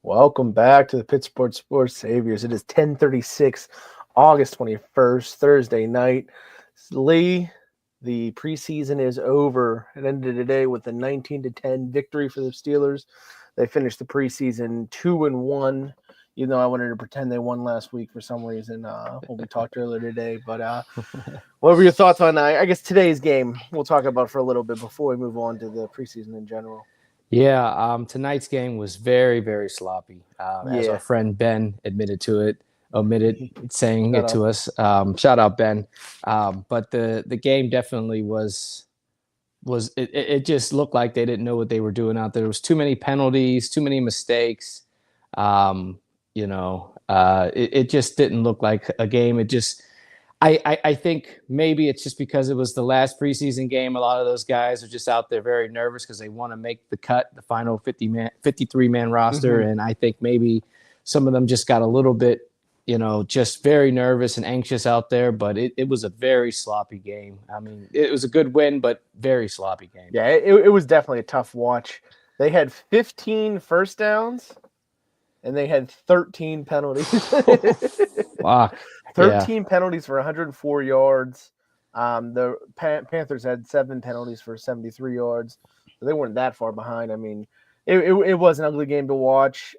Welcome back to the Pittsburgh Sports Saviors. It is 10:36, August 21st, Thursday night. Lee, the preseason is over. It ended today with a 19-10 victory for the Steelers. They finished the preseason 2-1. Even though I wanted to pretend they won last week for some reason when we talked earlier today. But what were your thoughts on, I guess, today's game? We'll talk about for a little bit before we move on to the preseason in general. Yeah, tonight's game was very, very sloppy. As our friend Ben omitted saying it to us. Shout out Ben. But the game definitely was it just looked like they didn't know what they were doing out there. There was too many penalties, too many mistakes. It just didn't look like a game. I think maybe it's just because it was the last preseason game. A lot of those guys are just out there very nervous because they want to make the cut, the final 53-man roster. And I think maybe some of them just got a little bit, just very nervous and anxious out there. But it was a very sloppy game. I mean, it was a good win, but very sloppy game. Yeah, it was definitely a tough watch. They had 15 first downs, and they had 13 penalties. Wow. 13 penalties for 104 yards. The Panthers had 7 penalties for 73 yards. So they weren't that far behind. I mean, it was an ugly game to watch.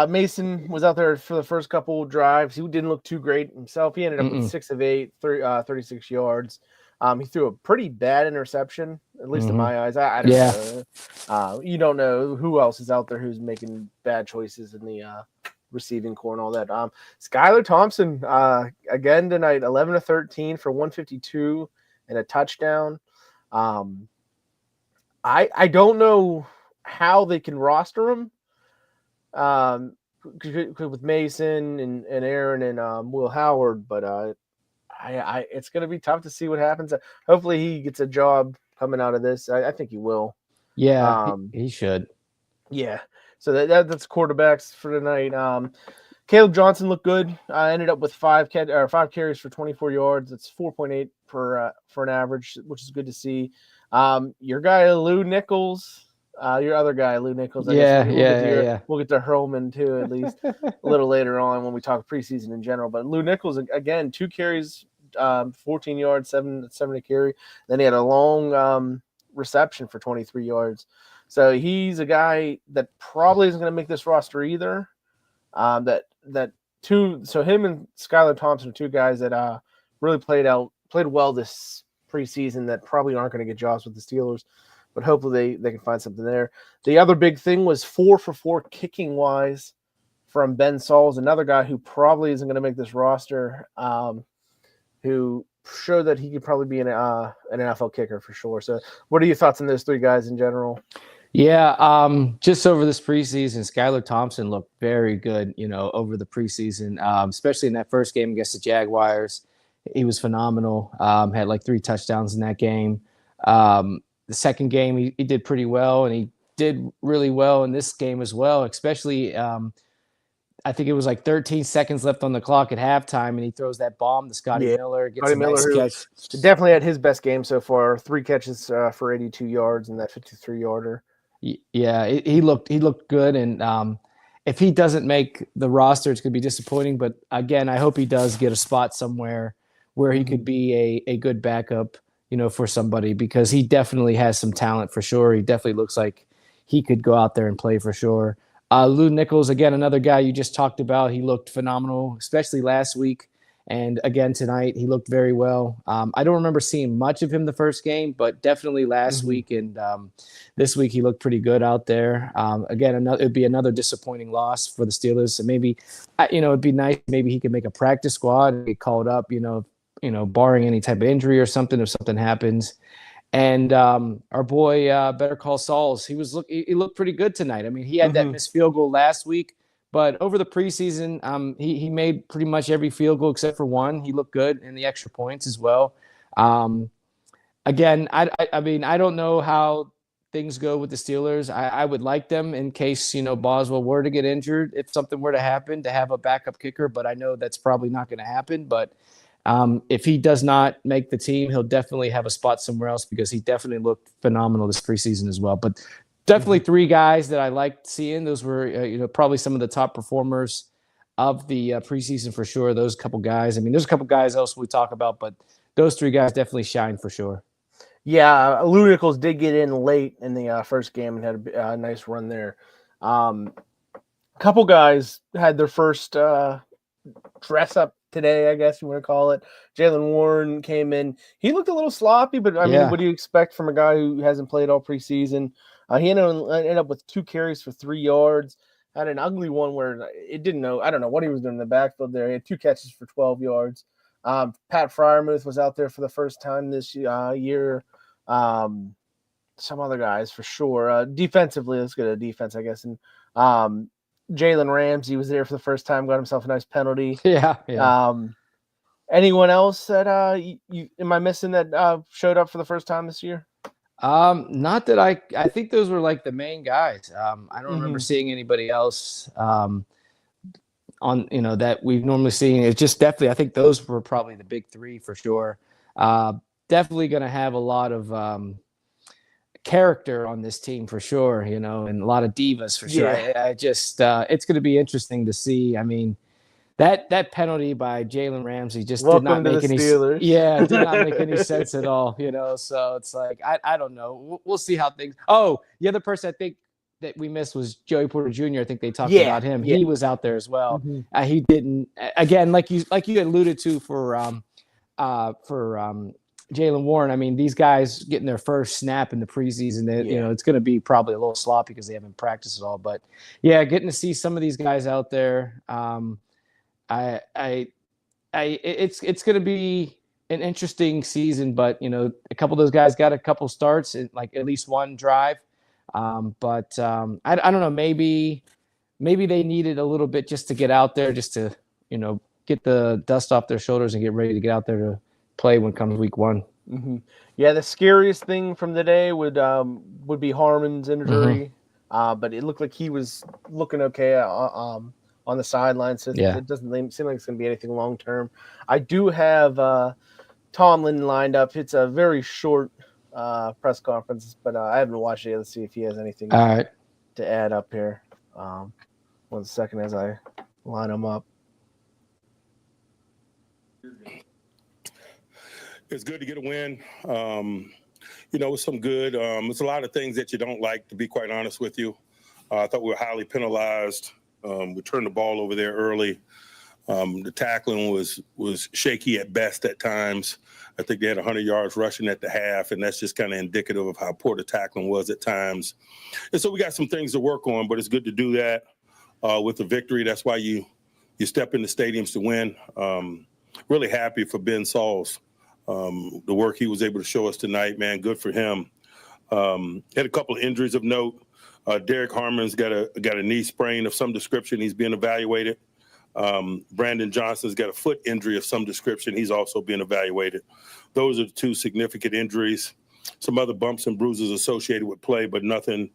Mason was out there for the first couple drives. He didn't look too great himself. He ended up with 6 of 8, 36 yards. He threw a pretty bad interception, at least in my eyes. I don't know. You don't know who else is out there who's making bad choices in the receiving core and all that. Skylar Thompson, again tonight, 11 of 13 for 152 and a touchdown. I don't know how they can roster him with Mason and Aaron and Will Howard, but it's going to be tough to see what happens. Hopefully he gets a job coming out of this. I think he will. Yeah, he should. Yeah. So that's quarterbacks for tonight. Caleb Johnson looked good. Ended up with 5 carries for 24 yards. That's 4.8 for an average, which is good to see. Your guy Lou Nichols, your other guy Lou Nichols. We'll get to Hurlman too, at least a little later on when we talk preseason in general. But Lou Nichols again, 2 carries, 14 yards, 7 a carry. Then he had a long reception for 23 yards. So he's a guy that probably isn't going to make this roster either. So him and Skylar Thompson are 2 guys that really played well this preseason that probably aren't going to get jobs with the Steelers, but hopefully they can find something there. The other big thing was 4 for 4 kicking wise from Ben Sauls, another guy who probably isn't going to make this roster, who showed that he could probably be an NFL kicker for sure. So what are your thoughts on those 3 guys in general? Yeah, just over this preseason, Skylar Thompson looked very good, over the preseason, especially in that first game against the Jaguars. He was phenomenal, had like 3 touchdowns in that game. The second game, he did pretty well, and he did really well in this game as well, especially I think it was like 13 seconds left on the clock at halftime, and he throws that bomb to Scotty Miller. Gets a nice catch. Definitely had his best game so far. 3 catches for 82 yards and that 53-yarder. Yeah, he looked good, and if he doesn't make the roster, it's going to be disappointing. But again, I hope he does get a spot somewhere where he could be a good backup, for somebody, because he definitely has some talent for sure. He definitely looks like he could go out there and play for sure. Lou Nichols, again, another guy you just talked about. He looked phenomenal, especially last week. And again, tonight, he looked very well. I don't remember seeing much of him the first game, but definitely last week and this week he looked pretty good out there. Again, it'd be another disappointing loss for the Steelers. So maybe, it'd be nice. Maybe he could make a practice squad and get called up, barring any type of injury or something, if something happens. And our boy, Better Call Sauls, he looked pretty good tonight. I mean, he had that missed field goal last week. But over the preseason, he made pretty much every field goal except for one. He looked good in the extra points as well. Again, I mean, I don't know how things go with the Steelers. I would like them in case, Boswell were to get injured, if something were to happen, to have a backup kicker. But I know that's probably not going to happen. But if he does not make the team, he'll definitely have a spot somewhere else because he definitely looked phenomenal this preseason as well. But definitely three guys that I liked seeing. Those were, probably some of the top performers of the preseason for sure. Those couple guys. I mean, there's a couple guys else we talk about, but those three guys definitely shine for sure. Yeah, Lou Nichols did get in late in the first game and had a nice run there. A couple guys had their first dress up today, I guess you want to call it. Jalen Warren came in. He looked a little sloppy, but I mean, what do you expect from a guy who hasn't played all preseason? He ended up with 2 carries for 3 yards. Had an ugly one where it didn't know. I don't know what he was doing in the backfield there. He had 2 catches for 12 yards. Pat Freiermuth was out there for the first time this year. Some other guys for sure. Defensively, let's go to defense, I guess. And Jalen Ramsey was there for the first time, got himself a nice penalty. Yeah. Anyone else that am I missing that showed up for the first time this year? Not that I think those were like the main guys. I don't remember seeing anybody else on that we've normally seen. It's just definitely, I think those were probably the big 3 for sure. Definitely going to have a lot of character on this team for sure, and a lot of divas for sure. Yeah. I just it's going to be interesting to see. I mean, that penalty by Jalen Ramsey just did not make any sense at all. So it's like I don't know. We'll see how things. Oh, the other person I think that we missed was Joey Porter Jr. I think they talked about him. Yeah. He was out there as well. He didn't, again, like you alluded to for Jalen Warren. I mean, these guys getting their first snap in the preseason, it's going to be probably a little sloppy because they haven't practiced at all. But yeah, getting to see some of these guys out there, it's going to be an interesting season. But a couple of those guys got a couple starts, like at least one drive. But I don't know. Maybe they needed a little bit just to get out there, just to get the dust off their shoulders and get ready to get out there to play when comes week 1. Yeah, the scariest thing from the day would be Harmon's injury, but it looked like he was looking okay on the sideline, so it doesn't seem like it's going to be anything long term. I do have Tomlin lined up. It's a very short press conference, but I haven't watched it yet to see if he has anything to add up here. 1 second as I line them up. It's good to get a win. It's some good. It's a lot of things that you don't like, to be quite honest with you. I thought we were highly penalized. We turned the ball over there early. The tackling was shaky at best at times. I think they had 100 yards rushing at the half, and that's just kind of indicative of how poor the tackling was at times. And so we got some things to work on, but it's good to do that with the victory. That's why you step in the stadiums to win. Really happy for Ben Sauls. The work he was able to show us tonight, man, good for him. Had a couple of injuries of note. Derek Harmon's got a knee sprain of some description. He's being evaluated. Brandon Johnson's got a foot injury of some description. He's also being evaluated. Those are the 2 significant injuries. Some other bumps and bruises associated with play, but nothing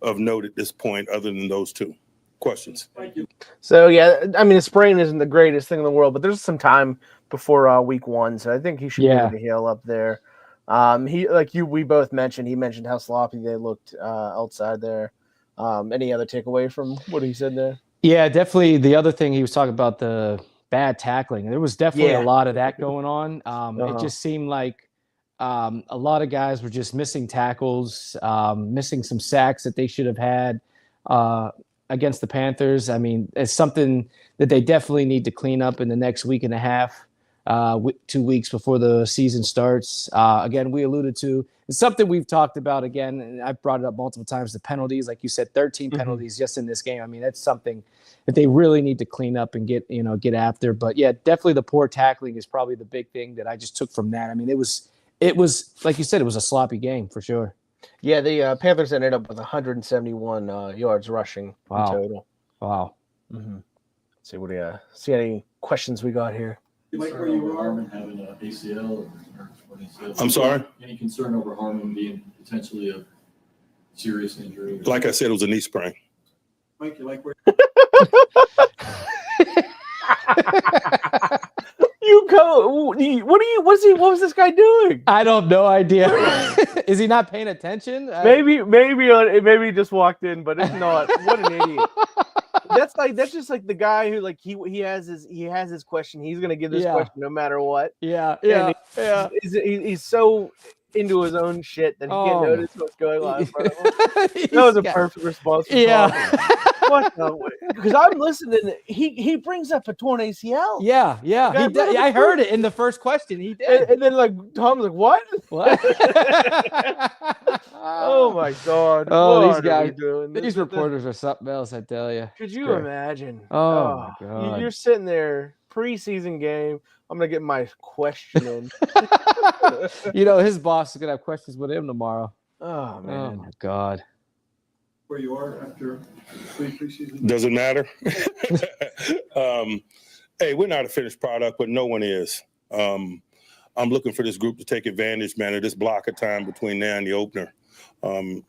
of note at this point other than those 2. Questions? Thank you. So, yeah, I mean, a sprain isn't the greatest thing in the world, but there's some time before week 1, so I think he should be able to heal up there. We both mentioned, he mentioned how sloppy they looked outside there. Any other takeaway from what he said there? Yeah, definitely. The other thing he was talking about, the bad tackling. There was definitely a lot of that going on. It just seemed like a lot of guys were just missing tackles, missing some sacks that they should have had against the Panthers. I mean, it's something that they definitely need to clean up in the next week and a half, 2 weeks before the season starts. Again, we alluded to, it's something we've talked about again, and I've brought it up multiple times, the penalties. Like you said, 13 penalties just in this game. I mean, that's something that they really need to clean up and get after. But yeah, definitely the poor tackling is probably the big thing that I just took from that. I mean, it was like you said, it was a sloppy game for sure. Yeah, the Panthers ended up with 171 yards rushing in total. Wow. See what do you see any questions we got here? Like where you are having an ACL or I'm sorry? Any concern over Harmon being potentially a serious injury? Like I said, it was a knee sprain. Mike, you like where you go? What was this guy doing? I don't know idea. Is he not paying attention? Maybe he just walked in, but if not, what an idiot. That's just like the guy who like he has his question. He's gonna give this question no matter what. Yeah. He's so into his own shit that he can't notice what's going on in front of him. That was a perfect response. What the? Because I'm listening. He brings up a torn ACL. Yeah. He did. I heard it in the first question. He did. And then like Tom's like, what? Oh my God! Oh, these guys, doing? These reporters are something else. I tell you. Could you imagine? Oh my God! You're sitting there, preseason game. I'm gonna get my question in. His boss is gonna have questions with him tomorrow. Oh man! Oh my God! Where you are after preseason? Doesn't matter. Hey, we're not a finished product, but no one is. I'm looking for this group to take advantage, man, of this block of time between now and the opener. And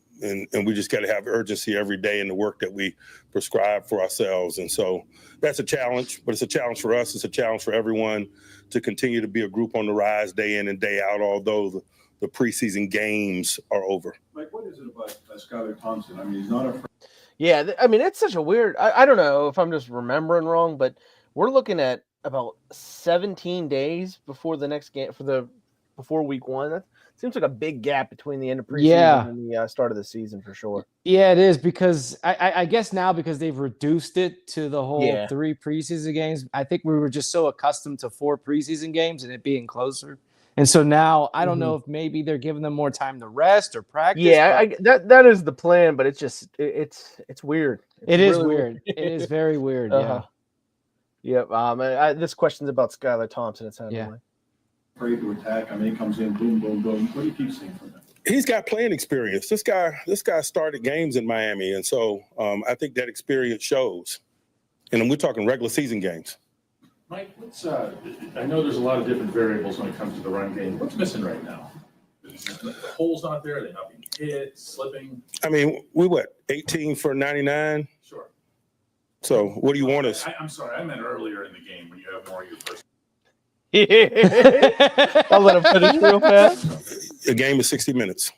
we just got to have urgency every day in the work that we prescribe for ourselves. And so that's a challenge, but it's a challenge for us. It's a challenge for everyone to continue to be a group on the rise day in and day out, although the preseason games are over. Mike, what is it about Skylar Thompson? I mean, he's not a. Yeah, I mean, it's such a weird. I don't know if I'm just remembering wrong, but we're looking at about 17 days before the next game before week 1. That seems like a big gap between the end of preseason and the start of the season for sure. Yeah, it is because I guess now because they've reduced it to the whole 3 preseason games. I think we were just so accustomed to 4 preseason games and it being closer. And so now I don't know if maybe they're giving them more time to rest or practice. Yeah, that is the plan, but it's just it's weird. It is really weird. It is very weird. Yep. This question's about Skylar Thompson. It sounded like. Afraid to attack. I mean, he comes in, boom, boom, boom. What do you keep seeing from him? He's got playing experience. This guy started games in Miami, and so I think that experience shows. And we're talking regular season games. Mike, I know there's a lot of different variables when it comes to the run game. What's missing right now? The hole's not there. They're not being hit, slipping. I mean, 18 for 99? Sure. So what do you want us? I'm sorry. I meant earlier in the game when you have more of your first. I'll let him finish real fast. The game is 60 minutes.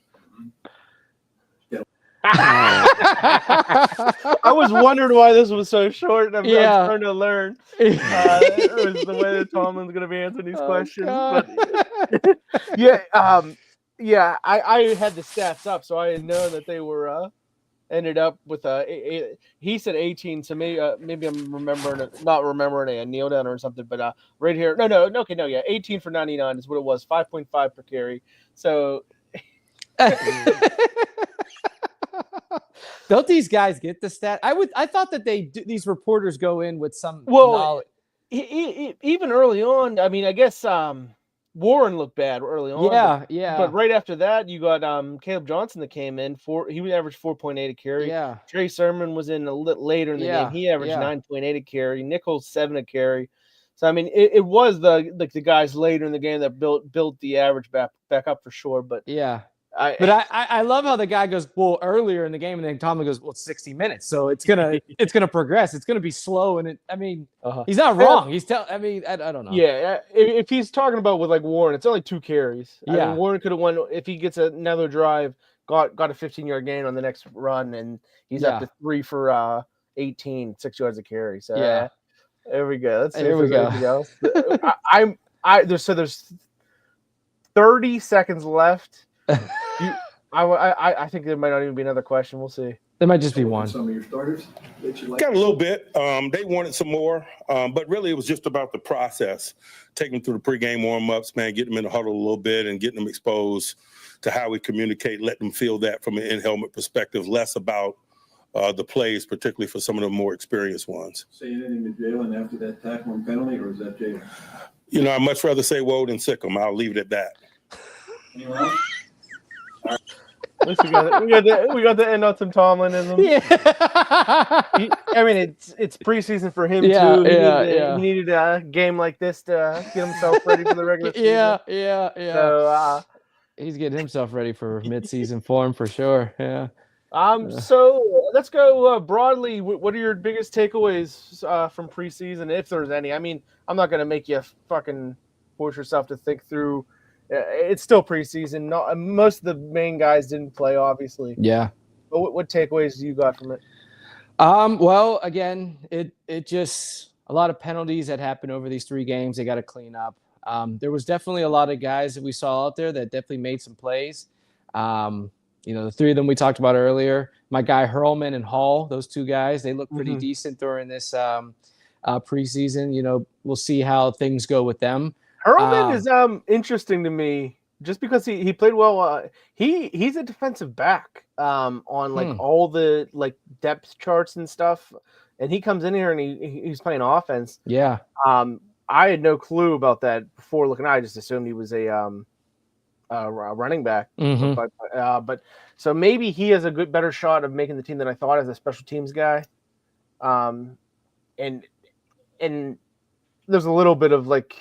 I was wondering why this was so short, and I'm trying to learn. It was the way that Tomlin's going to be answering these questions. But, I had the stats up, so I had known that they were ended up with he said 18, so maybe I'm not remembering a kneel down or something, but right here, no, 18 for 99 is what it was, 5.5 per carry. So. Don't these guys get the stat? I thought that these reporters go in with some knowledge. Even early on, I mean, I guess Warren looked bad early on. Yeah. But right after that, you got Caleb Johnson that came in. He averaged 4.8 a carry. Yeah. Trey Sermon was in a little later in the game. He averaged 9.8 a carry. Nichols 7 a carry. So I mean, it was the guys later in the game that built the average back up for sure. But I love how the guy goes, well, earlier in the game, and then Tomlin goes, well, it's 60 minutes, so it's gonna progress. It's gonna be slow, and he's not wrong. I don't know. Yeah, if he's talking about with like Warren, it's only 2 carries. I mean, Warren could have won if he gets another drive, got a 15-yard gain on the next run, and he's up to 3 for 18, 6 yards a carry. So there we go. Let's see if there's anything else. There's 30 seconds left. I think there might not even be another question. We'll see. There might just be one. Some of your starters that you like? Got a little bit. They wanted some more, but really it was just about the process. Taking them through the pregame warm-ups, man, getting them in the huddle a little bit and getting them exposed to how we communicate, let them feel that from an in-helmet perspective, less about the plays, particularly for some of the more experienced ones. Say anything to Jalen after that tackle and penalty, or is that Jalen? I'd much rather say whoa than sick 'em. I'll leave it at that. Anyone else? We got to end on some Tomlinism. I mean, it's preseason for him too. He needed a game like this to get himself ready for the regular season. So he's getting himself ready for mid-season form for sure. Yeah. So let's go broadly. What are your biggest takeaways from preseason, if there's any? I mean, I'm not going to make you fucking force yourself to think through It's still preseason. Not most of the main guys didn't play, obviously. Yeah. But what takeaways do you got from it? Well, again, it just a lot of penalties that happened over these 3 games. They got to clean up. There was definitely a lot of guys that we saw out there that definitely made some plays. The 3 of them we talked about earlier. My guy Hurlman and Hall, those 2 guys, they look pretty decent during this preseason. We'll see how things go with them. Hurlman is interesting to me just because he played well. He's a defensive back on like all the like depth charts and stuff, and he comes in here and he's playing offense. Yeah. I had no clue about that before looking. I just assumed he was a running back. But so maybe he has a better shot of making the team than I thought as a special teams guy. And there's a little bit of like,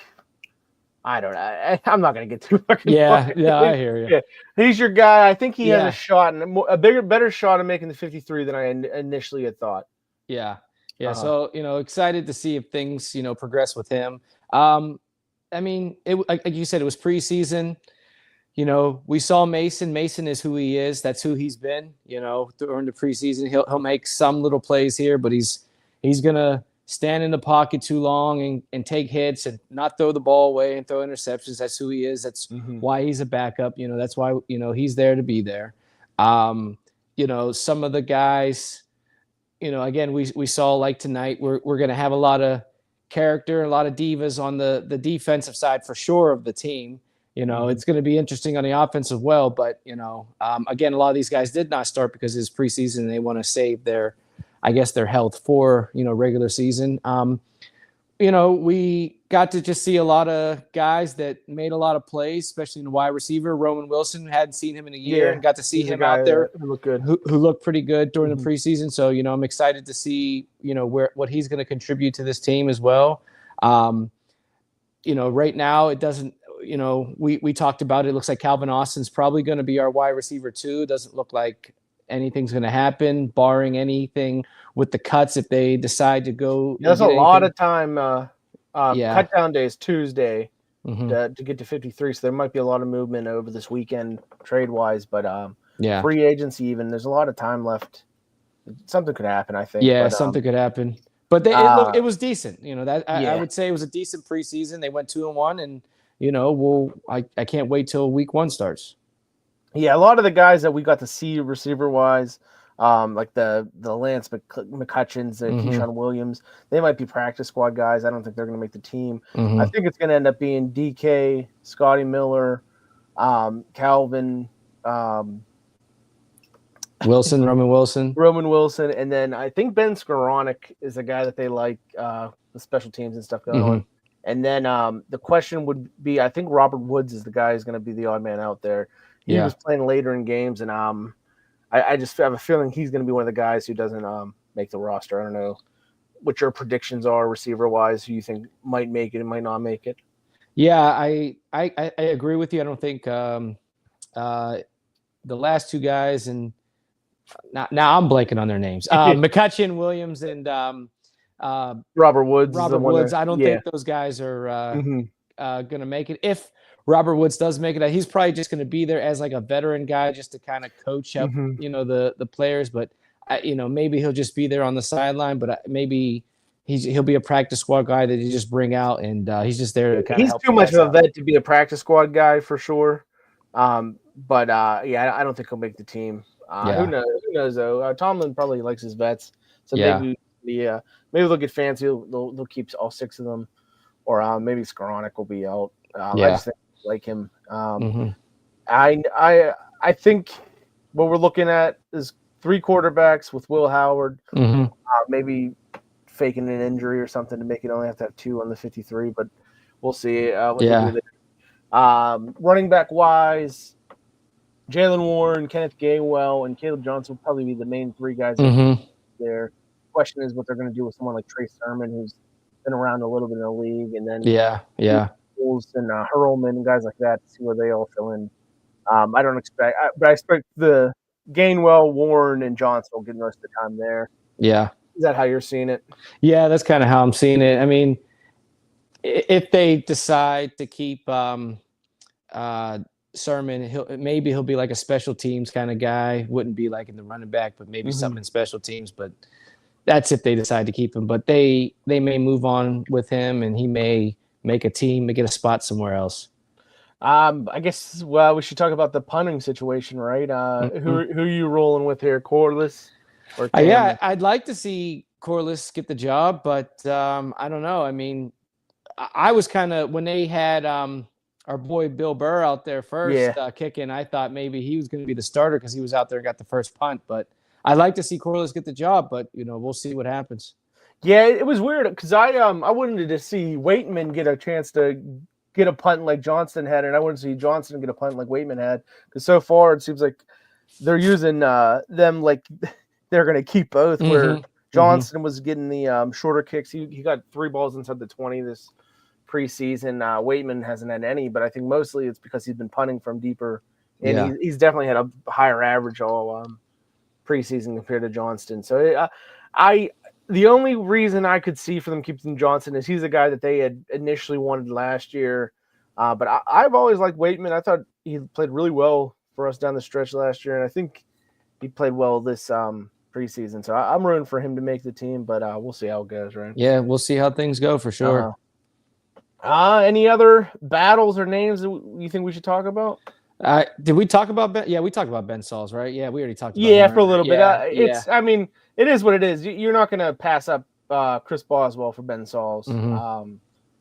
I don't know. I'm not gonna get too fucking. Yeah, I hear you. Yeah. He's your guy. I think he has a shot and better shot of making the 53 than I initially had thought. Yeah. So excited to see if things progress with him. I mean, like you said, it was preseason. We saw Mason. Mason is who he is. That's who he's been. During the preseason, he'll make some little plays here, but he's gonna stand in the pocket too long and take hits and not throw the ball away and throw interceptions. That's who he is. That's why he's a backup. That's why he's there to be there. Some of the guys, again, we saw like tonight, we're going to have a lot of character, a lot of divas on the defensive side for sure of the team. It's going to be interesting on the offense as well. But, again, a lot of these guys did not start because it's preseason and they want to save their health for, regular season. We got to just see a lot of guys that made a lot of plays, especially in the wide receiver. Roman Wilson, hadn't seen him in a year and got to see him out there who looked good, who looked pretty good during the preseason. So, I'm excited to see, what he's going to contribute to this team as well. Right now it doesn't, we talked about it. It looks like Calvin Austin's probably going to be our wide receiver too. Doesn't look like anything's going to happen, barring anything with the cuts if they decide to go. There's a lot of time. Cut down day is Tuesday to get to 53, so there might be a lot of movement over this weekend trade wise. But free agency even there's a lot of time left. Something could happen, I think. Yeah, something could happen. But it was decent. I would say it was a decent preseason. They went 2-1, and I can't wait till week 1 starts. Yeah, a lot of the guys that we got to see receiver wise, like the Lance McCutcheons, the Keyshawn Williams, they might be practice squad guys. I don't think they're going to make the team. I think it's going to end up being DK, Scotty Miller, Calvin, Roman Wilson, and then I think Ben Skoranek is a guy that they like, the special teams and stuff going on. And then the question would be, I think Robert Woods is the guy who's going to be the odd man out there. He was playing later in games, and I just have a feeling he's going to be one of the guys who doesn't make the roster. I don't know what your predictions are receiver-wise, who you think might make it and might not make it. Yeah, I agree with you. I don't think the last 2 guys, and now I'm blanking on their names. McCutcheon, Williams, and Robert Woods. I don't think those guys are going to make it. If Robert Woods does make it, he's probably just going to be there as like a veteran guy just to kind of coach up, the players. But, maybe he'll just be there on the sideline, but maybe he'll be a practice squad guy that you just bring out, and he's just there to kind of help. He's too much of a vet to be a practice squad guy for sure. But I don't think he'll make the team. Who knows? Who knows though? Tomlin probably likes his vets, so maybe they'll get fancy. They'll keep all 6 of them, or maybe Skoranek will be out. I just think I like him. I think what we're looking at is 3 quarterbacks with Will Howard, maybe faking an injury or something to make it only have to have 2 on the 53, but we'll see what they do there. Running back wise, Jalen Warren, Kenneth Gainwell, and Caleb Johnson will probably be the main 3 guys there. Question is what they're going to do with someone like Trey Sermon, who's been around a little bit in the league, and then and Hurlman and guys like that to see where they all fill in. I don't expect, but I expect the Gainwell, Warren, and Johnson will get most of the time there. Yeah, is that how you're seeing it? Yeah, that's kind of how I'm seeing it. I mean, if they decide to keep Sermon, he'll be like a special teams kind of guy. Wouldn't be like in the running back, but maybe something in special teams. But that's if they decide to keep him. But they may move on with him, and he may make a team, may get a spot somewhere else. I guess we should talk about the punting situation, right? Who are you rolling with here, Corliss or Cameron? Yeah, I'd like to see Corliss get the job, but I don't know. I mean, I was kind of when they had our boy Bill Burr out there first kicking. I thought maybe he was going to be the starter because he was out there and got the first punt. But I'd like to see Corliss get the job, but we'll see what happens. Yeah, it was weird because I wanted to see Waitman get a chance to get a punt like Johnston had, and I wanted to see Johnston get a punt like Waitman had. Because so far it seems like they're using them like they're going to keep both. Where Johnston was getting the shorter kicks, he got 3 balls inside the 20 this preseason. Waitman hasn't had any, but I think mostly it's because he's been punting from deeper, and he's definitely had a higher average all preseason compared to Johnston. So the only reason I could see for them keeping Johnson is he's a guy that they had initially wanted last year. But I've always liked Waitman. I thought he played really well for us down the stretch last year, and I think he played well this preseason. So I'm rooting for him to make the team, but we'll see how it goes, right? Yeah, we'll see how things go for sure. Any other battles or names that you think we should talk about? Did we talk about Ben? Yeah, we talked about Ben Sauls, right? Yeah, we already talked about him, for right? a little bit. I mean, it is what it is. You're not going to pass up Chris Boswell for Ben Sauls.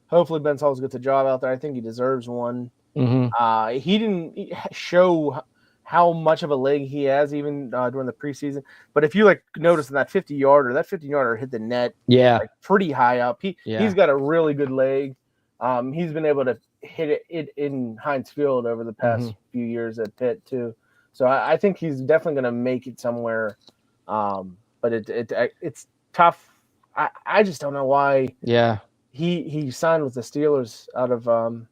Hopefully Ben Sauls gets a job out there. I think he deserves one. He didn't show how much of a leg he has even during the preseason. But if you notice in that 50-yarder hit the net pretty high up. He's got a really good leg. He's been able to hit it in Heinz Field over the past few years at Pitt too. So I think he's definitely going to make it somewhere. But it's tough. I just don't know why. Yeah. He signed with the Steelers out of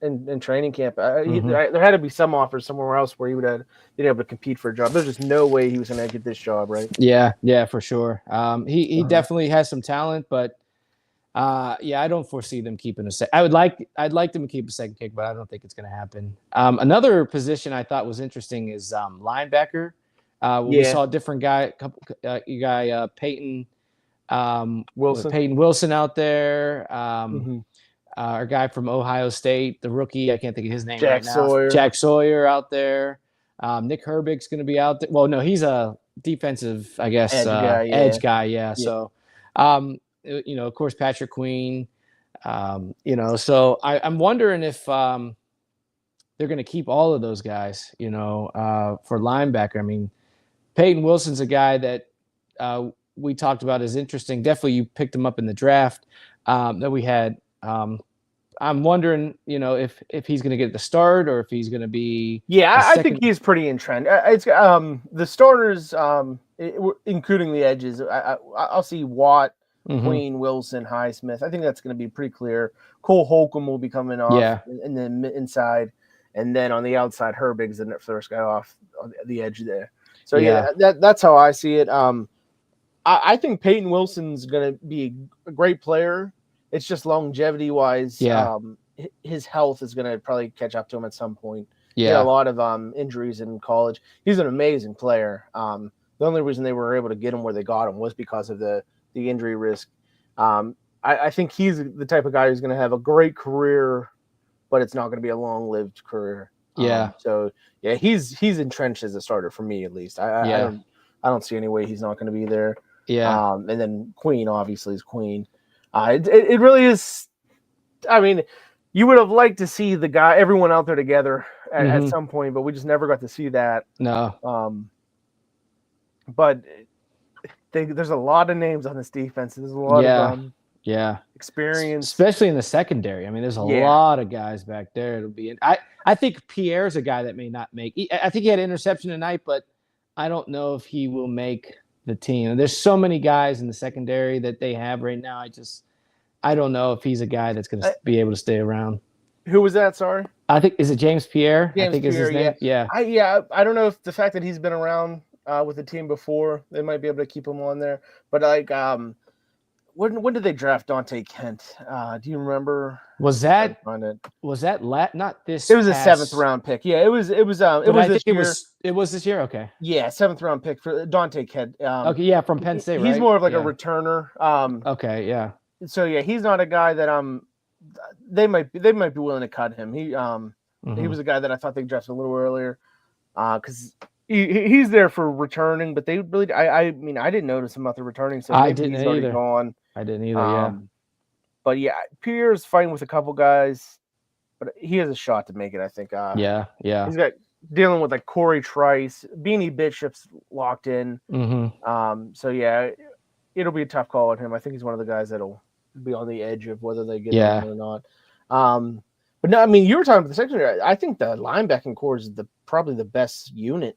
in training camp. There had to be some offers somewhere else where he would have been able to compete for a job. There's just no way he was going to get this job, right? Yeah, for sure. He definitely has some talent, but I don't foresee them keeping a second. I'd like them to keep a second kick, but I don't think it's going to happen. Another position I thought was interesting is linebacker. We saw a different guy, Peyton Wilson out there. Our guy from Ohio State, the rookie, I can't think of his name right now. Jack Sawyer out there. Nick Herbig's going to be out there. Well, no, he's a defensive, I guess, edge guy. Yeah. So, of course, Patrick Queen. So I'm wondering if they're going to keep all of those guys. For linebacker. I mean, Peyton Wilson's a guy that we talked about as interesting. Definitely, you picked him up in the draft that we had. I'm wondering, if he's going to get the start or if he's going to be. Yeah, I think he's pretty entrenched. It's the starters, including the edges. I'll see Watt, Queen, Wilson, Highsmith. I think that's going to be pretty clear. Cole Holcomb will be coming off in the inside, and then on the outside, Herbig's the first guy off on the edge there. So that's how I see it. I think Peyton Wilson's going to be a great player. It's just longevity wise. His health is going to probably catch up to him at some point. He had a lot of injuries in college. He's an amazing player. The only reason they were able to get him where they got him was because of the injury risk. I think he's the type of guy who's going to have a great career, but it's not going to be a long-lived career. He's entrenched as a starter for me at least. I don't see any way he's not going to be there. And then Queen obviously is Queen. It really is. I mean, you would have liked to see everyone out there together at some point, but we just never got to see that. No. But there's a lot of names on this defense. There's a lot of experience, especially in the secondary. I mean, there's a lot of guys back there. It'll be. I think Pierre's a guy that may not make. I think he had an interception tonight, but I don't know if he will make the team. And there's so many guys in the secondary that they have right now. I don't know if he's a guy that's going to be able to stay around. Who was that? Sorry. I think is it James Pierre? James I think Pierre, is his name. Yeah. I don't know if the fact that he's been around with the team before, they might be able to keep him on there. But when did they draft Dante Kent? Do you remember? Was Trying that to find it. not this? It was a past, 7th round pick. Yeah, it was but this I think year. it was this year. Okay. Yeah, 7th round pick for Dante Kent. Okay. Yeah, from Penn State, right? He's more of like Yeah. a returner. Okay. Yeah. So yeah, he's not a guy that they might be willing to cut him. He Mhm. was a guy that I thought they drafted a little earlier, because he's there for returning, but they really I mean I didn't notice him about the returning, so I maybe didn't he's already either. gone. I didn't either. Yeah. But yeah, Pierre's fighting with a couple guys, but he has a shot to make it. I think. Yeah. Yeah. He's got dealing with like Corey Trice, Beanie Bishop's locked in. Mm-hmm. So yeah, it'll be a tough call on him. I think he's one of the guys that'll be on the edge of whether they get Yeah. him or not. But no, I mean, you were talking about the secondary. I think the linebacking core is probably the best unit.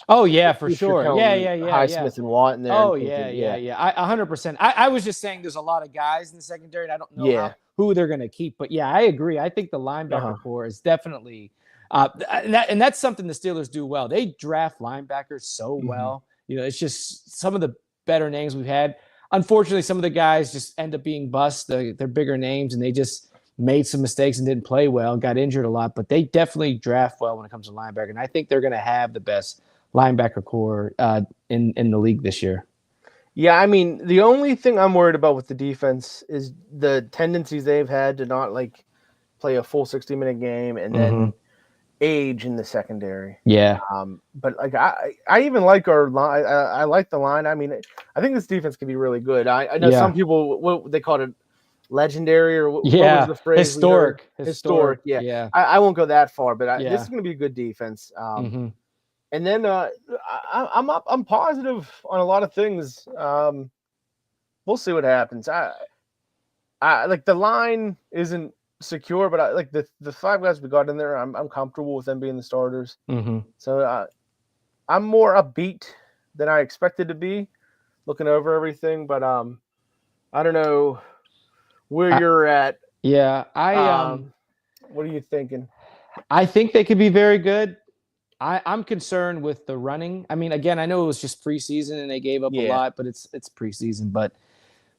Oh yeah, for If you're sure. counting Yeah. Highsmith and Watt in there. Oh and yeah, thinking, yeah. I 100%. I was just saying there's a lot of guys in the secondary, and I don't know who they're going to keep. But yeah, I agree. I think the linebacker core is definitely, and that's something the Steelers do well. They draft linebackers so well. You know, it's just some of the better names we've had. Unfortunately, some of the guys just end up being busts. They're bigger names, and they just made some mistakes and didn't play well, got injured a lot. But they definitely draft well when it comes to linebacker, and I think they're going to have the best linebacker core in the league this year. Yeah, I mean, the only thing I'm worried about with the defense is the tendencies they've had to not like play a full 60-minute game and then age in the secondary. Yeah. But like I even like our line. I like the line. I mean, I think this defense can be really good. I know some people what they called it legendary or what was the phrase? Historic. Yeah. I won't go that far, but this is going to be a good defense. And then I'm positive on a lot of things. We'll see what happens. I like the line isn't secure, but I like the 5 guys we got in there. I'm comfortable with them being the starters. So I'm more upbeat than I expected to be, looking over everything. But I don't know where you're at. Yeah, what are you thinking? I think they could be very good. I'm concerned with the running. I mean, again, I know it was just preseason and they gave up a lot, but it's preseason. But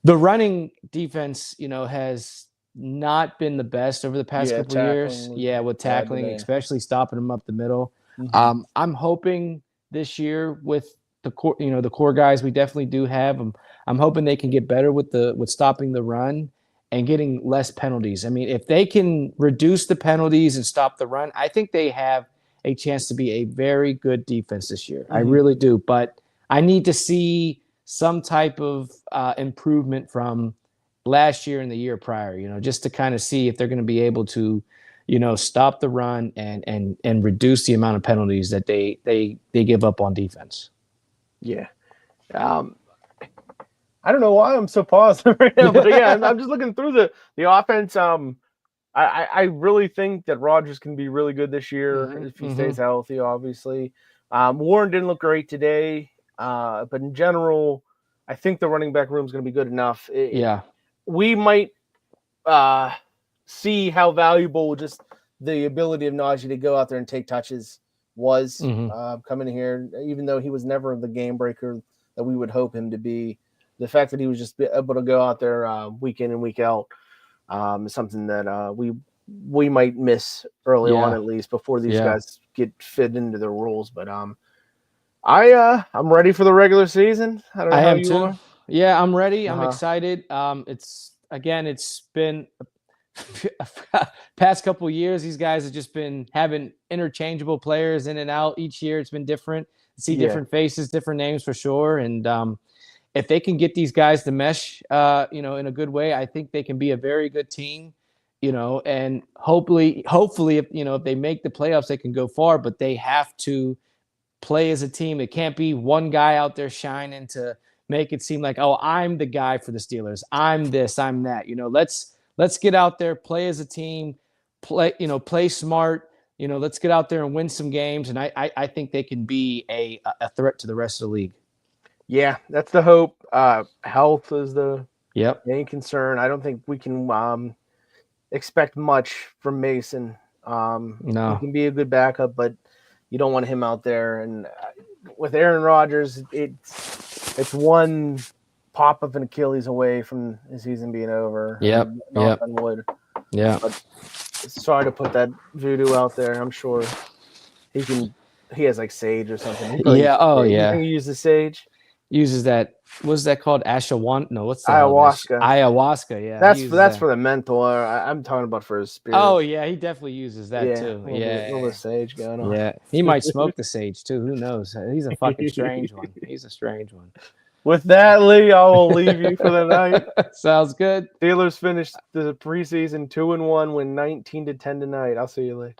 the running defense, has not been the best over the past couple of years. Yeah, with tackling, especially stopping them up the middle. I'm hoping this year with the core, the core guys we definitely do have. I'm hoping they can get better with stopping the run and getting less penalties. I mean, if they can reduce the penalties and stop the run, I think they have a chance to be a very good defense this year. I really do. But I need to see some type of improvement from last year and the year prior, just to kind of see if they're going to be able to, stop the run and reduce the amount of penalties that they give up on defense. Yeah. I don't know why I'm so positive right now, but yeah, I'm just looking through the offense. I really think that Rodgers can be really good this year if he stays healthy, obviously. Warren didn't look great today, but in general, I think the running back room is going to be good enough. We might see how valuable just the ability of Najee to go out there and take touches was coming in here, even though he was never the game breaker that we would hope him to be. The fact that he was just able to go out there week in and week out is something that we might miss early on, at least before these guys get fit into their roles. But I'm ready for the regular season. I don't know how you are. Yeah, I'm ready. I'm excited. It's been past couple of years. These guys have just been having interchangeable players in and out each year. It's been different. See different faces, different names for sure. And if they can get these guys to mesh, in a good way, I think they can be a very good team. And hopefully, if they make the playoffs, they can go far. But they have to play as a team. It can't be one guy out there shining to make it seem like, oh, I'm the guy for the Steelers. I'm this, I'm that. Let's get out there, play as a team, play smart. Let's get out there and win some games. And I think they can be a threat to the rest of the league. Yeah, that's the hope. Health is the main concern. I don't think we can expect much from Mason. No, he can be a good backup, but you don't want him out there. And with Aaron Rodgers, it's one pop of an Achilles away from his season being over. Yep, Knock yep. on wood. Yeah. Sorry to put that voodoo out there. I'm sure he can. He has like sage or something. He probably Yeah. Oh, you yeah. think he uses sage? Uses that. What's that called? Ashawan? No, what's the hell that Ayahuasca. ayahuasca. Yeah. That's he for uses that. the mental. I'm talking about for his spirit. Oh yeah, he definitely uses that yeah, too. a little bit of sage going on. Yeah. He might smoke the sage too. Who knows? He's a fucking strange one. He's a strange one. With that, Lee, I will leave you for the night. Sounds good. Steelers finished the preseason 2-1, win 19-10 tonight. I'll see you, Lee.